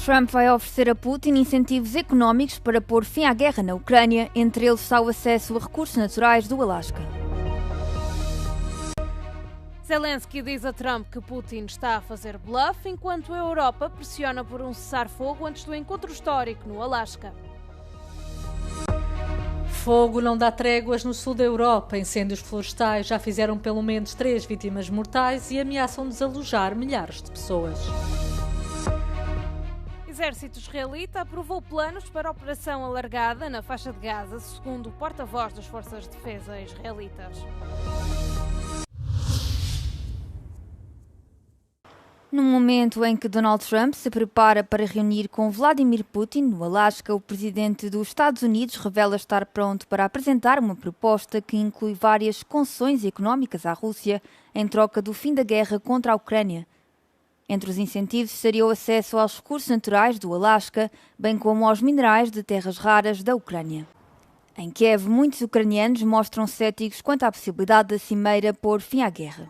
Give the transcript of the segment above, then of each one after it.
Trump vai oferecer a Putin incentivos económicos para pôr fim à guerra na Ucrânia, entre eles está o acesso a recursos naturais do Alasca. Zelensky diz a Trump que Putin está a fazer bluff, enquanto a Europa pressiona por um cessar-fogo antes do encontro histórico no Alasca. Fogo não dá tréguas no sul da Europa. Incêndios florestais já fizeram pelo menos 3 vítimas mortais e ameaçam desalojar milhares de pessoas. Exército israelita aprovou planos para operação alargada na faixa de Gaza, segundo o porta-voz das Forças de Defesa israelitas. No momento em que Donald Trump se prepara para reunir com Vladimir Putin no Alasca, o presidente dos Estados Unidos revela estar pronto para apresentar uma proposta que inclui várias concessões económicas à Rússia em troca do fim da guerra contra a Ucrânia. Entre os incentivos estaria o acesso aos recursos naturais do Alasca, bem como aos minerais de terras raras da Ucrânia. Em Kiev, muitos ucranianos mostram céticos quanto à possibilidade da cimeira pôr fim à guerra.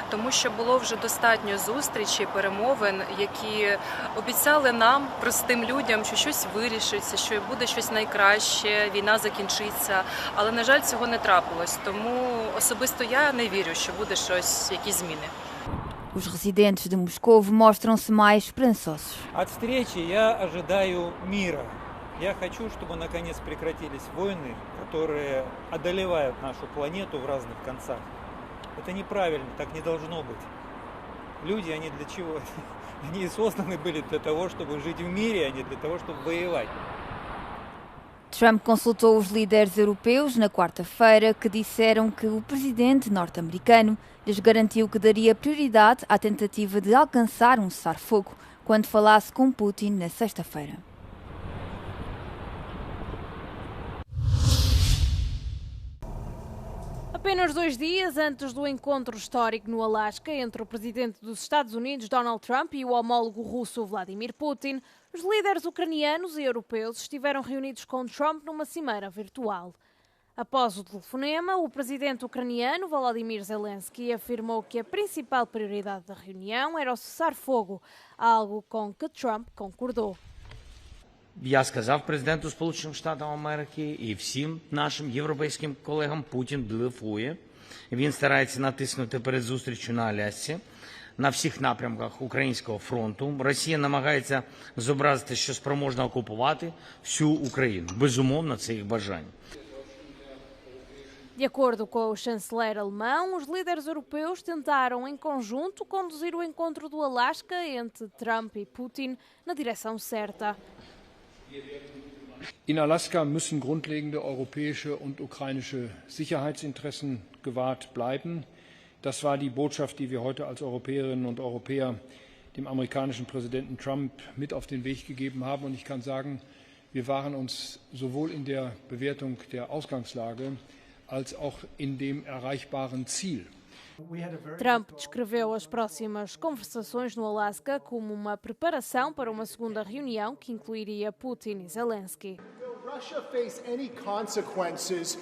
Тому що було вже достатньо зустрічей, перемовин, які обіцяли нам, простим людям, що щось вирішиться, що буде щось найкраще, війна закінчиться. Але, на жаль, цього не трапилось. Тому особисто я не вірю, що буде щось, якісь зміни. Os residentes de Moscou mostram-se mais esperançosos. От встречи я ожидаю мира. Я хочу, чтобы наконец прекратились войны, которые одолевают нашу планету в разных концах. Это неправильно, так не должно быть. Люди, они для чего? Они созданы были для того, чтобы жить в мире, а не для того, чтобы воевать. Trump consultou os líderes europeus na quarta-feira, que disseram que o presidente norte-americano lhes garantiu que daria prioridade à tentativa de alcançar um cessar-fogo quando falasse com Putin na sexta-feira. Apenas 2 dias antes do encontro histórico no Alasca entre o presidente dos Estados Unidos, Donald Trump, e o homólogo russo, Vladimir Putin, os líderes ucranianos e europeus estiveram reunidos com Trump numa cimeira virtual. Após o telefonema, o presidente ucraniano, Volodymyr Zelensky, afirmou que a principal prioridade da reunião era o cessar-fogo, algo com que Trump concordou. Я сказав президенту Сполучених Штатів Америки і всім нашим європейським колегам: Путін блефує. Він старається натиснути перед зустрічю на Алясці на всіх напрямках українського фронту. Росія намагається зобразити, що спроможна окупувати всю Україну. Безумовно, це їх бажання. De acordo com o chanceler alemão, os líderes europeus tentaram em conjunto conduzir o encontro do Alasca entre Trump e Putin na direção certa. In Alaska müssen grundlegende europäische und ukrainische Sicherheitsinteressen gewahrt bleiben. Das war die Botschaft, die wir heute als Europäerinnen und Europäer dem amerikanischen Präsidenten Trump mit auf den Weg gegeben haben. Und ich kann sagen, wir waren uns sowohl in der Bewertung der Ausgangslage als auch in dem erreichbaren Ziel. Trump descreveu as próximas conversações no Alasca como uma preparação para uma segunda reunião que incluiria Putin e Zelensky. Will Russia face any consequences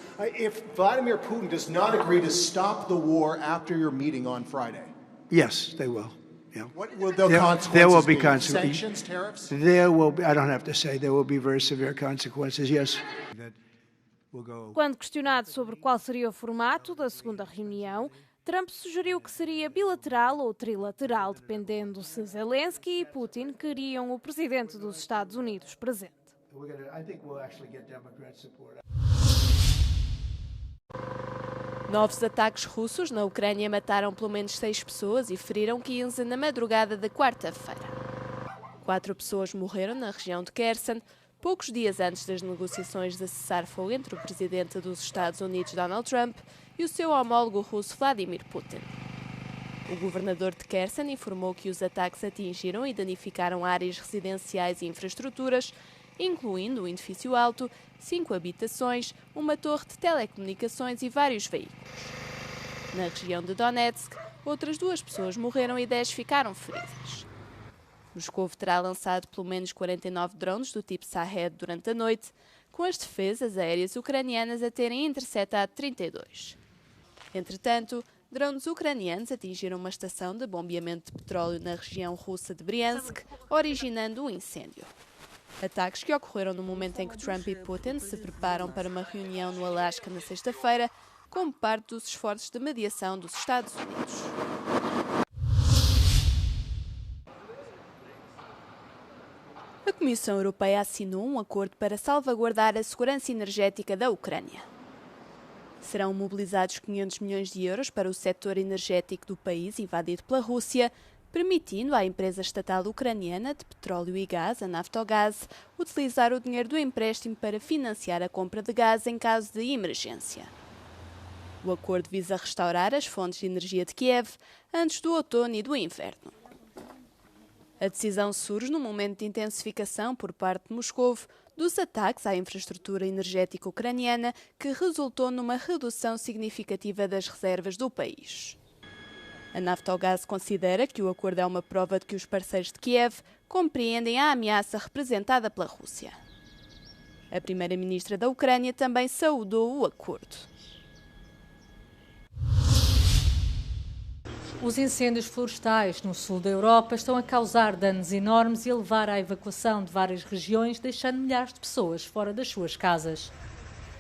if Vladimir Putin does not agree to stop the war after your meeting on Friday? Yes, they will. Yeah. What will the consequences there will be be? consequences. Sanctions, tariffs? There will be, I don't have to say, there will be very severe consequences, yes. Quando questionado sobre qual seria o formato da segunda reunião, Trump sugeriu que seria bilateral ou trilateral, dependendo se Zelensky e Putin queriam o presidente dos Estados Unidos presente. Novos ataques russos na Ucrânia mataram pelo menos 6 pessoas e feriram 15 na madrugada da quarta-feira. 4 pessoas morreram na região de Kherson, poucos dias antes das negociações de cessar-fogo entre o presidente dos Estados Unidos, Donald Trump, e o seu homólogo russo, Vladimir Putin. O governador de Kherson informou que os ataques atingiram e danificaram áreas residenciais e infraestruturas, incluindo um edifício alto, 5 habitações, uma torre de telecomunicações e vários veículos. Na região de Donetsk, outras 2 pessoas morreram e 10 ficaram feridas. Moscou terá lançado pelo menos 49 drones do tipo Shahed durante a noite, com as defesas aéreas ucranianas a terem interceptado 32. Entretanto, Drones ucranianos atingiram uma estação de bombeamento de petróleo na região russa de Bryansk, originando um incêndio. Ataques que ocorreram no momento em que Trump e Putin se preparam para uma reunião no Alasca na sexta-feira, como parte dos esforços de mediação dos Estados Unidos. A Comissão Europeia assinou um acordo para salvaguardar a segurança energética da Ucrânia. Serão mobilizados 500 milhões de euros para o setor energético do país invadido pela Rússia, permitindo à empresa estatal ucraniana de petróleo e gás, a Naftogaz, utilizar o dinheiro do empréstimo para financiar a compra de gás em caso de emergência. O acordo visa restaurar as fontes de energia de Kiev antes do outono e do inverno. A decisão surge num momento de intensificação por parte de Moscovo dos ataques à infraestrutura energética ucraniana, que resultou numa redução significativa das reservas do país. A Naftogaz considera que o acordo é uma prova de que os parceiros de Kiev compreendem a ameaça representada pela Rússia. A primeira-ministra da Ucrânia também saudou o acordo. Os incêndios florestais no sul da Europa estão a causar danos enormes e a levar à evacuação de várias regiões, deixando milhares de pessoas fora das suas casas.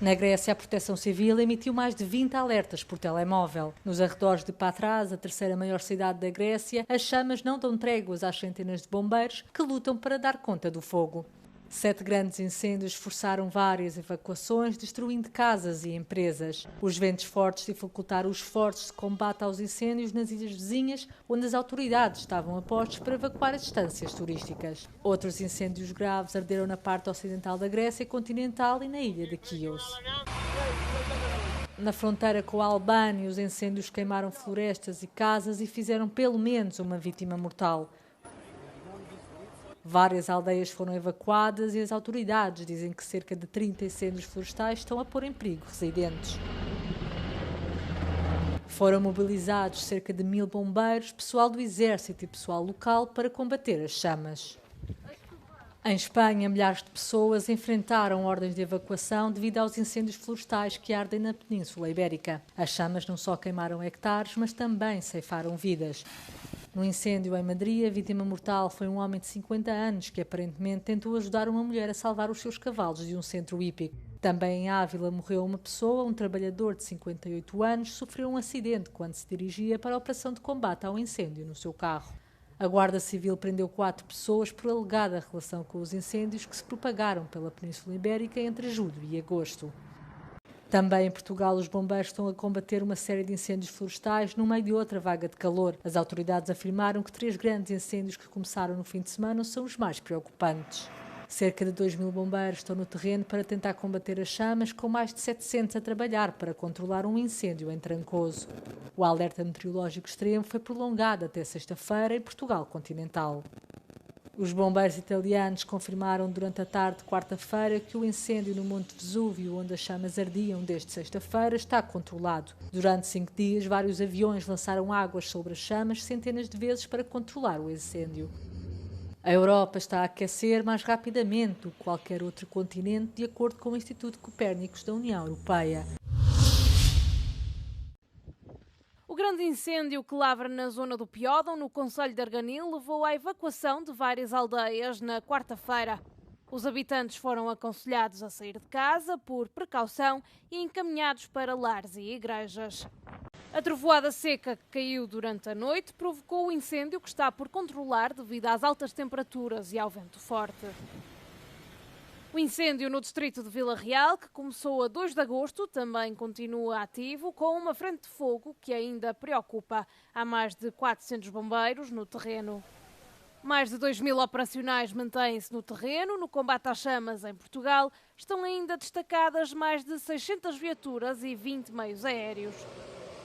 Na Grécia, a Proteção Civil emitiu mais de 20 alertas por telemóvel. Nos arredores de Patras, a terceira maior cidade da Grécia, as chamas não dão tréguas às centenas de bombeiros que lutam para dar conta do fogo. 7 grandes incêndios forçaram várias evacuações, destruindo casas e empresas. Os ventos fortes dificultaram os esforços de combate aos incêndios nas ilhas vizinhas, onde as autoridades estavam a postos para evacuar as estâncias turísticas. Outros incêndios graves arderam na parte ocidental da Grécia continental e na ilha de Chios. Na fronteira com a Albânia, os incêndios queimaram florestas e casas e fizeram pelo menos uma vítima mortal. Várias aldeias foram evacuadas e as autoridades dizem que cerca de 30 incêndios florestais estão a pôr em perigo residentes. Foram mobilizados cerca de 1000 bombeiros, pessoal do exército e pessoal local para combater as chamas. Em Espanha, milhares de pessoas enfrentaram ordens de evacuação devido aos incêndios florestais que ardem na Península Ibérica. As chamas não só queimaram hectares, mas também ceifaram vidas. No incêndio em Madrid, a vítima mortal foi um homem de 50 anos que aparentemente tentou ajudar uma mulher a salvar os seus cavalos de um centro hípico. Também em Ávila morreu uma pessoa, um trabalhador de 58 anos, sofreu um acidente quando se dirigia para a operação de combate ao incêndio no seu carro. A Guarda Civil prendeu 4 pessoas por alegada relação com os incêndios que se propagaram pela Península Ibérica entre julho e agosto. Também em Portugal, os bombeiros estão a combater uma série de incêndios florestais no meio de outra vaga de calor. As autoridades afirmaram que 3 grandes incêndios que começaram no fim de semana são os mais preocupantes. Cerca de 2000 bombeiros estão no terreno para tentar combater as chamas, com mais de 700 a trabalhar para controlar um incêndio em Trancoso. O alerta meteorológico extremo foi prolongado até sexta-feira em Portugal continental. Os bombeiros italianos confirmaram durante a tarde de quarta-feira que o incêndio no Monte Vesúvio, onde as chamas ardiam desde sexta-feira, está controlado. Durante 5 dias, vários aviões lançaram águas sobre as chamas centenas de vezes para controlar o incêndio. A Europa está a aquecer mais rapidamente do que qualquer outro continente, de acordo com o Instituto Copérnicos da União Europeia. O grande incêndio que lavra na zona do Piódão, no concelho de Arganil, levou à evacuação de várias aldeias na quarta-feira. Os habitantes foram aconselhados a sair de casa por precaução e encaminhados para lares e igrejas. A trovoada seca que caiu durante a noite provocou o incêndio que está por controlar devido às altas temperaturas e ao vento forte. O incêndio no distrito de Vila Real, que começou a 2 de agosto, também continua ativo, com uma frente de fogo que ainda preocupa. Há mais de 400 bombeiros no terreno. Mais de 2000 operacionais mantêm-se no terreno. No combate às chamas em Portugal, estão ainda destacadas mais de 600 viaturas e 20 meios aéreos.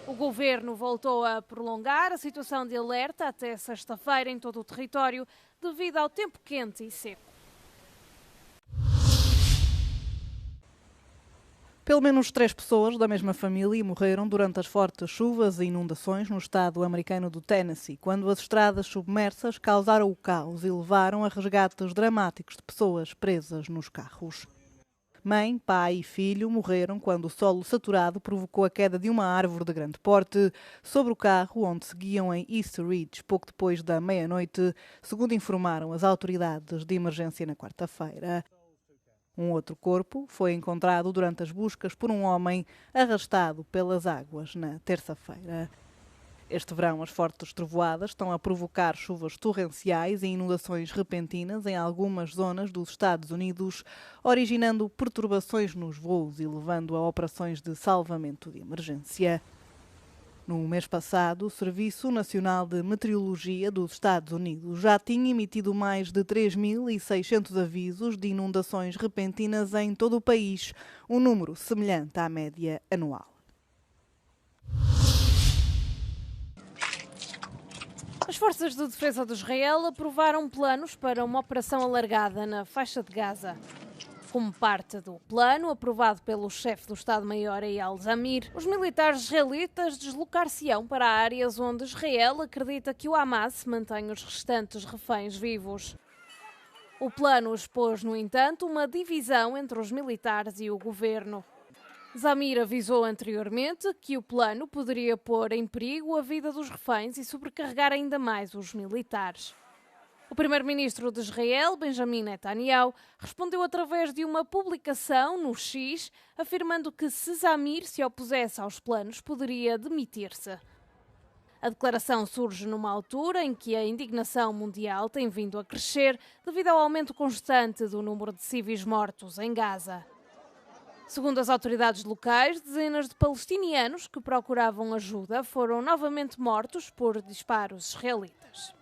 O governo voltou a prolongar a situação de alerta até sexta-feira em todo o território, devido ao tempo quente e seco. Pelo menos 3 pessoas da mesma família morreram durante as fortes chuvas e inundações no estado americano do Tennessee, quando as estradas submersas causaram o caos e levaram a resgates dramáticos de pessoas presas nos carros. Mãe, pai e filho morreram quando o solo saturado provocou a queda de uma árvore de grande porte sobre o carro onde seguiam em East Ridge pouco depois da meia-noite, segundo informaram as autoridades de emergência na quarta-feira. Um outro corpo foi encontrado durante as buscas por um homem arrastado pelas águas na terça-feira. Este verão, as fortes trovoadas estão a provocar chuvas torrenciais e inundações repentinas em algumas zonas dos Estados Unidos, originando perturbações nos voos e levando a operações de salvamento de emergência. No mês passado, o Serviço Nacional de Meteorologia dos Estados Unidos já tinha emitido mais de 3.600 avisos de inundações repentinas em todo o país, um número semelhante à média anual. As forças de defesa de Israel aprovaram planos para uma operação alargada na faixa de Gaza. Como parte do plano aprovado pelo chefe do Estado-Maior Eyal Zamir, os militares israelitas deslocar-se-ão para áreas onde Israel acredita que o Hamas mantém os restantes reféns vivos. O plano expôs, no entanto, uma divisão entre os militares e o governo. Zamir avisou anteriormente que o plano poderia pôr em perigo a vida dos reféns e sobrecarregar ainda mais os militares. O primeiro-ministro de Israel, Benjamin Netanyahu, respondeu através de uma publicação no X, afirmando que se Zamir se opusesse aos planos, poderia demitir-se. A declaração surge numa altura em que a indignação mundial tem vindo a crescer devido ao aumento constante do número de civis mortos em Gaza. Segundo as autoridades locais, dezenas de palestinianos que procuravam ajuda foram novamente mortos por disparos israelitas.